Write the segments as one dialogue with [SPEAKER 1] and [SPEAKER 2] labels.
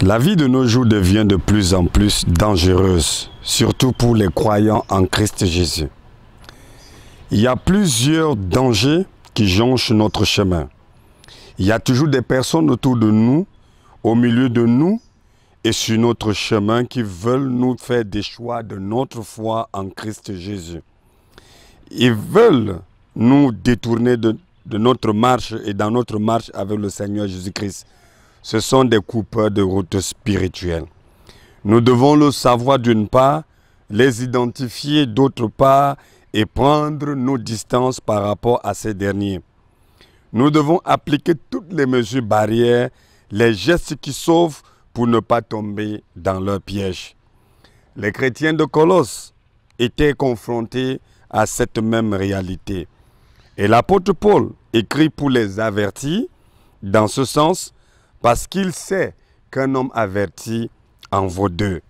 [SPEAKER 1] La vie de nos jours devient de plus en plus dangereuse, surtout pour les croyants en Christ Jésus. Il y a plusieurs dangers qui jonchent notre chemin. Il y a toujours des personnes autour de nous, au milieu de nous et sur notre chemin qui veulent nous faire des choix de notre foi en Christ Jésus. Ils veulent nous détourner de notre marche et dans notre marche avec le Seigneur Jésus-Christ. Ce sont des coupeurs de route spirituelle. Nous devons le savoir d'une part, les identifier d'autre part et prendre nos distances par rapport à ces derniers. Nous devons appliquer toutes les mesures barrières, les gestes qui sauvent pour ne pas tomber dans leur piège. Les chrétiens de Colosse étaient confrontés à cette même réalité. Et l'apôtre Paul écrit pour les avertir dans ce sens parce qu'il sait qu'un homme averti en vaut deux.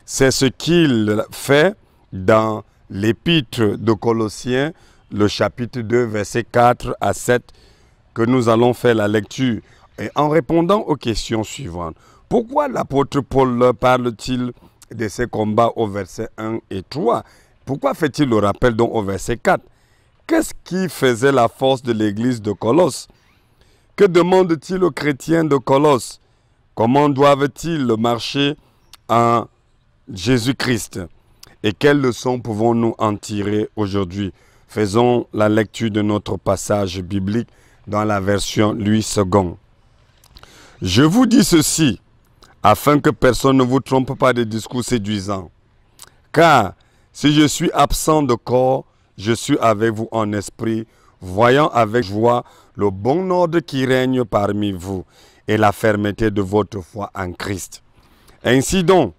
[SPEAKER 1] C'est ce qu'il fait dans l'épître de Colossiens, le chapitre 2, versets 4 à 7, que nous allons faire la lecture. Et en répondant aux questions suivantes, pourquoi l'apôtre Paul leur parle-t-il de ces combats au verset 1 et 3? Pourquoi fait-il le rappel donc au verset 4? Qu'est-ce qui faisait la force de l'église de Colosse? Que demande-t-il aux chrétiens de Colosse? Comment doivent-ils marcher en Jésus-Christ? Et quelles leçons pouvons-nous en tirer aujourd'hui? Faisons la lecture de notre passage biblique dans la version Louis II. Je vous dis ceci, afin que personne ne vous trompe pas de discours séduisants. Car si je suis absent de corps, je suis avec vous en esprit, voyant avec joie le bon ordre qui règne parmi vous et la fermeté de votre foi en Christ. Ainsi donc,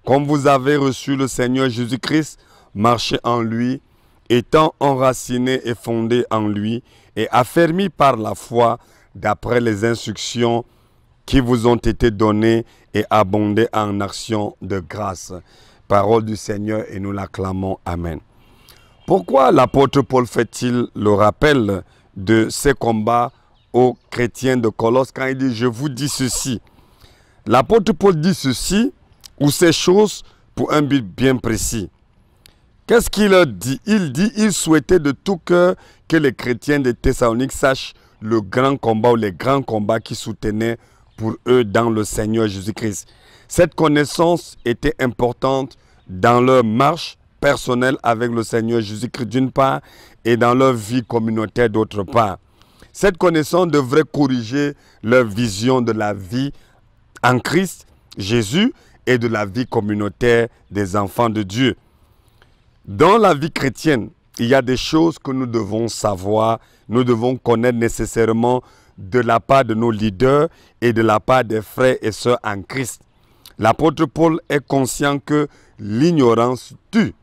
[SPEAKER 1] comme vous avez reçu le Seigneur Jésus-Christ, marchez en lui, étant enracinés et fondés en lui et affermis par la foi d'après les instructions qui vous ont été données et abondez en actions de grâce. Parole du Seigneur et nous l'acclamons. Amen. Pourquoi l'apôtre Paul fait-il le rappel de ces combats aux chrétiens de Colosse quand il dit « Je vous dis ceci ». L'apôtre Paul dit ceci ou ces choses pour un but bien précis. Qu'est-ce qu'il leur dit? Il souhaitait de tout cœur que les chrétiens de Thessalonique sachent le grand combat ou les grands combats qui soutenaient pour eux dans le Seigneur Jésus-Christ. Cette connaissance était importante dans leur marche personnelle avec le Seigneur Jésus-Christ d'une part et dans leur vie communautaire d'autre part. Cette connaissance devrait corriger leur vision de la vie en Christ, Jésus, et de la vie communautaire des enfants de Dieu. Dans la vie chrétienne, il y a des choses que nous devons savoir, nous devons connaître nécessairement de la part de nos leaders et de la part des frères et sœurs en Christ. L'apôtre Paul est conscient que l'ignorance tue.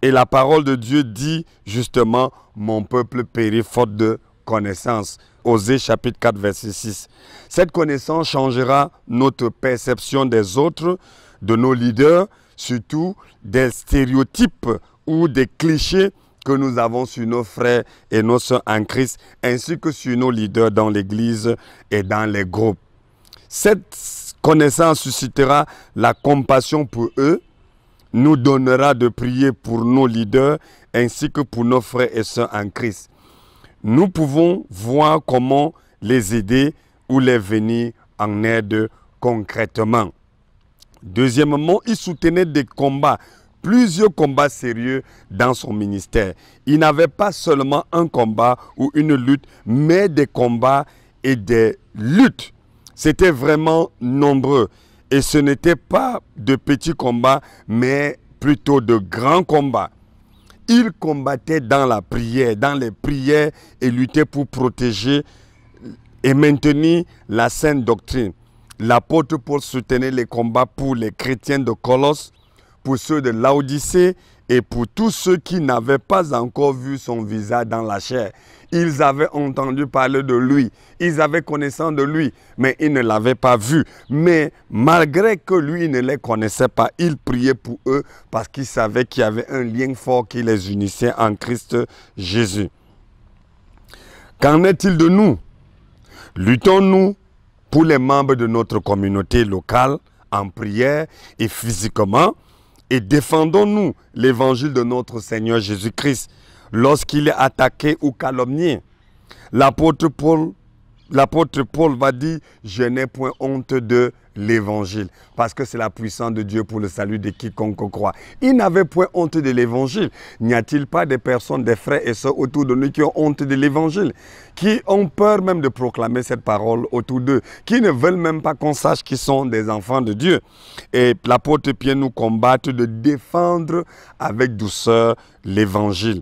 [SPEAKER 1] Et la parole de Dieu dit justement « Mon peuple périt faute de connaissance ». Osée chapitre 4 verset 6. Cette connaissance changera notre perception des autres, de nos leaders, surtout des stéréotypes ou des clichés que nous avons sur nos frères et nos sœurs en Christ, ainsi que sur nos leaders dans l'Église et dans les groupes. Cette connaissance suscitera la compassion pour eux, nous donnera de prier pour nos leaders ainsi que pour nos frères et sœurs en Christ. Nous pouvons voir comment les aider ou les venir en aide concrètement. Deuxièmement, il soutenait des combats, plusieurs combats sérieux dans son ministère. Il n'avait pas seulement un combat ou une lutte, mais des combats et des luttes. C'était vraiment nombreux. Et ce n'était pas de petits combats, mais plutôt de grands combats. Il combattait dans la prière, dans les prières et luttait pour protéger et maintenir la sainte doctrine. L'apôtre Paul soutenait les combats pour les chrétiens de Colosse, pour ceux de Laodicée et pour tous ceux qui n'avaient pas encore vu son visage dans la chair. Ils avaient entendu parler de lui, ils avaient connaissance de lui, mais ils ne l'avaient pas vu. Mais malgré que lui ne les connaissait pas, il priait pour eux parce qu'il savait qu'il y avait un lien fort qui les unissait en Christ Jésus. Qu'en est-il de nous? Luttons-nous pour les membres de notre communauté locale, en prière et physiquement, et défendons-nous l'évangile de notre Seigneur Jésus-Christ lorsqu'il est attaqué ou calomnié. L'apôtre Paul va dire, je n'ai point honte de l'évangile, parce que c'est la puissance de Dieu pour le salut de quiconque croit. Il n'avait point honte de l'évangile. N'y a-t-il pas des personnes, des frères et sœurs autour de nous qui ont honte de l'évangile, qui ont peur même de proclamer cette parole autour d'eux, qui ne veulent même pas qu'on sache qu'ils sont des enfants de Dieu? Et l'apôtre Pierre nous combat de défendre avec douceur l'évangile.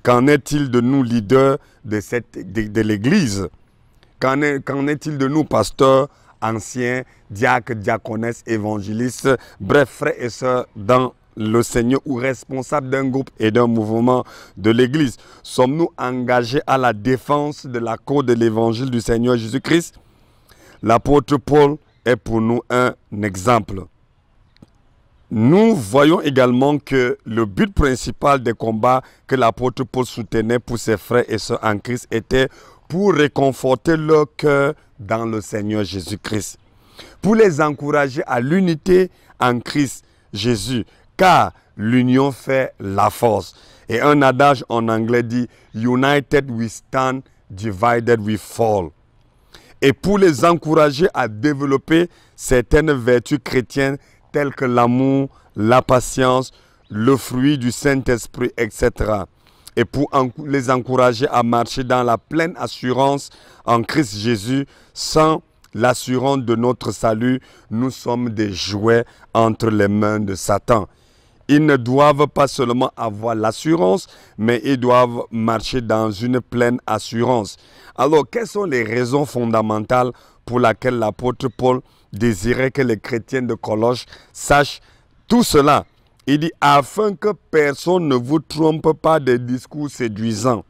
[SPEAKER 1] Qu'en est-il de nous, leaders de l'Église? Qu'en est-il de nous, pasteurs, anciens, diacres, diaconesses, évangélistes, bref, frères et sœurs dans le Seigneur ou responsables d'un groupe et d'un mouvement de l'Église? Sommes-nous engagés à la défense de la cause de l'évangile du Seigneur Jésus-Christ? L'apôtre Paul est pour nous un exemple. Nous voyons également que le but principal des combats que l'apôtre Paul soutenait pour ses frères et sœurs en Christ était pour réconforter leur cœur dans le Seigneur Jésus-Christ, pour les encourager à l'unité en Christ Jésus, car l'union fait la force. Et un adage en anglais dit « United we stand, divided we fall ». Et pour les encourager à développer certaines vertus chrétiennes telles que l'amour, la patience, le fruit du Saint-Esprit, etc. Et pour les encourager à marcher dans la pleine assurance en Christ Jésus. Sans l'assurance de notre salut, nous sommes des jouets entre les mains de Satan. Ils ne doivent pas seulement avoir l'assurance, mais ils doivent marcher dans une pleine assurance. Alors, quelles sont les raisons fondamentales pour lesquelles l'apôtre Paul désirait que les chrétiens de Colosse sachent tout cela? Il dit, afin que personne ne vous trompe pas des discours séduisants.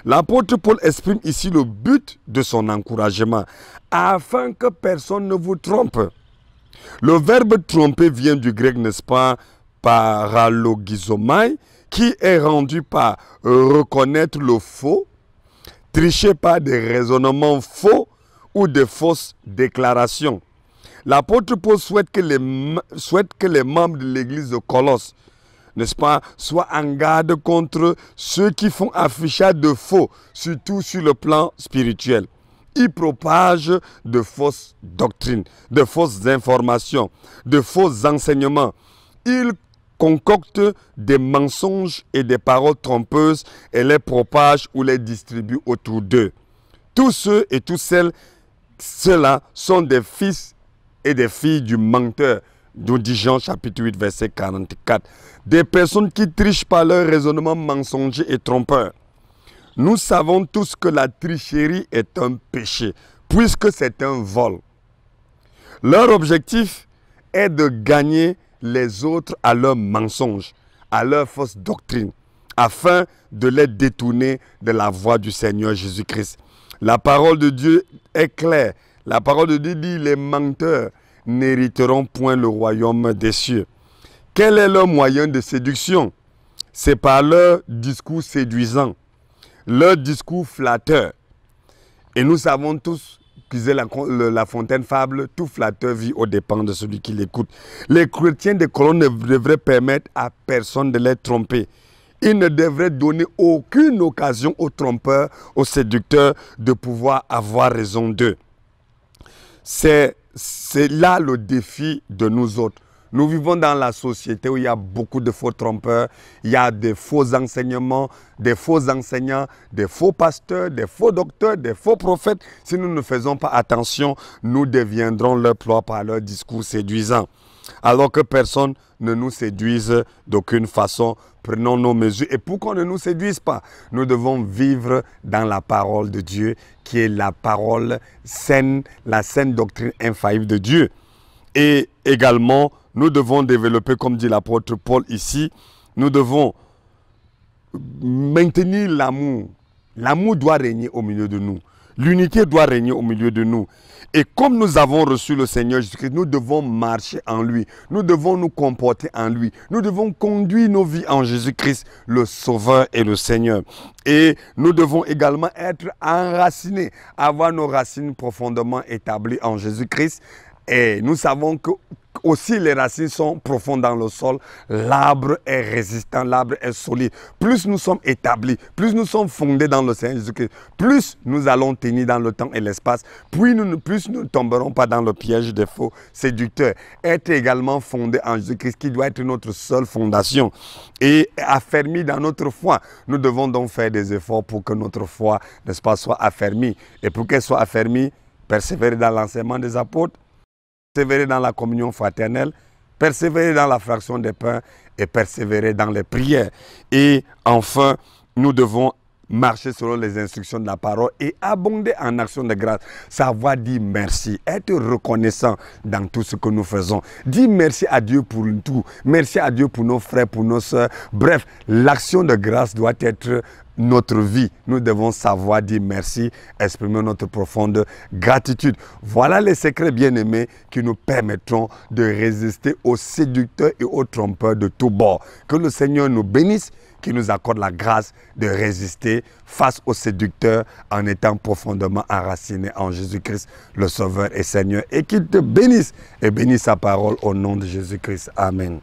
[SPEAKER 1] L'apôtre Paul exprime ici le but de son encouragement, afin que personne ne vous trompe. Le verbe tromper vient du grec, n'est-ce pas, paralogizomai, qui est rendu par reconnaître le faux, tricher par des raisonnements faux ou de fausses déclarations. L'apôtre Paul souhaite que les membres de l'église de Colosse, n'est-ce pas, soient en garde contre ceux qui font affichage de faux, surtout sur le plan spirituel. Ils propagent de fausses doctrines, de fausses informations, de faux enseignements. Ils concoctent des mensonges et des paroles trompeuses et les propagent ou les distribuent autour d'eux. Tous ceux et toutes ceux-là sont des fils et des filles du menteur, nous dit Jean chapitre 8 verset 44. Des personnes qui trichent par leur raisonnement mensonger et trompeur. Nous savons tous que la tricherie est un péché, puisque c'est un vol. Leur objectif est de gagner les autres à leurs mensonges, à leurs fausses doctrines, afin de les détourner de la voie du Seigneur Jésus-Christ. La parole de Dieu est claire. La parole de Dieu dit, les menteurs n'hériteront point le royaume des cieux. Quel est leur moyen de séduction? C'est par leur discours séduisant, leur discours flatteur. Et nous savons tous, disait la Fontaine fable, tout flatteur vit aux dépens de celui qui l'écoute. Les chrétiens de Colosse ne devraient permettre à personne de les tromper. Ils ne devraient donner aucune occasion aux trompeurs, aux séducteurs de pouvoir avoir raison d'eux. C'est là le défi de nous autres. Nous vivons dans la société où il y a beaucoup de faux trompeurs, il y a des faux enseignements, des faux enseignants, des faux pasteurs, des faux docteurs, des faux prophètes. Si nous ne faisons pas attention, nous deviendrons leur proie par leur discours séduisant. Alors que personne ne nous séduise d'aucune façon, prenons nos mesures. Et pour qu'on ne nous séduise pas, nous devons vivre dans la parole de Dieu, qui est la parole saine, la saine doctrine infaillible de Dieu. Et également, nous devons développer, comme dit l'apôtre Paul ici, nous devons maintenir l'amour. L'amour doit régner au milieu de nous. L'unité doit régner au milieu de nous. Et comme nous avons reçu le Seigneur Jésus-Christ, nous devons marcher en lui. Nous devons nous comporter en lui. Nous devons conduire nos vies en Jésus-Christ, le Sauveur et le Seigneur. Et nous devons également être enracinés, avoir nos racines profondément établies en Jésus-Christ. Et nous savons que aussi les racines sont profondes dans le sol. L'arbre est résistant, l'arbre est solide. Plus nous sommes établis, plus nous sommes fondés dans le Seigneur Jésus-Christ, plus nous allons tenir dans le temps et l'espace, plus nous ne tomberons pas dans le piège des faux séducteurs. Être également fondé en Jésus-Christ, qui doit être notre seule fondation, et affermi dans notre foi. Nous devons donc faire des efforts pour que notre foi, n'est-ce pas, soit affermie. Et pour qu'elle soit affermie, persévérer dans l'enseignement des apôtres, persévérer dans la communion fraternelle, persévérer dans la fraction des pains et persévérer dans les prières. Et enfin, nous devons marcher selon les instructions de la parole et abonder en action de grâce. Savoir dire merci, être reconnaissant dans tout ce que nous faisons. Dire merci à Dieu pour tout. Merci à Dieu pour nos frères, pour nos sœurs. Bref, l'action de grâce doit être notre vie. Nous devons savoir dire merci, exprimer notre profonde gratitude. Voilà les secrets bien-aimés qui nous permettront de résister aux séducteurs et aux trompeurs de tous bords. Que le Seigneur nous bénisse, qu'il nous accorde la grâce de résister face aux séducteurs en étant profondément enracinés en Jésus-Christ, le Sauveur et Seigneur, et qu'il te bénisse et bénisse sa parole au nom de Jésus-Christ. Amen.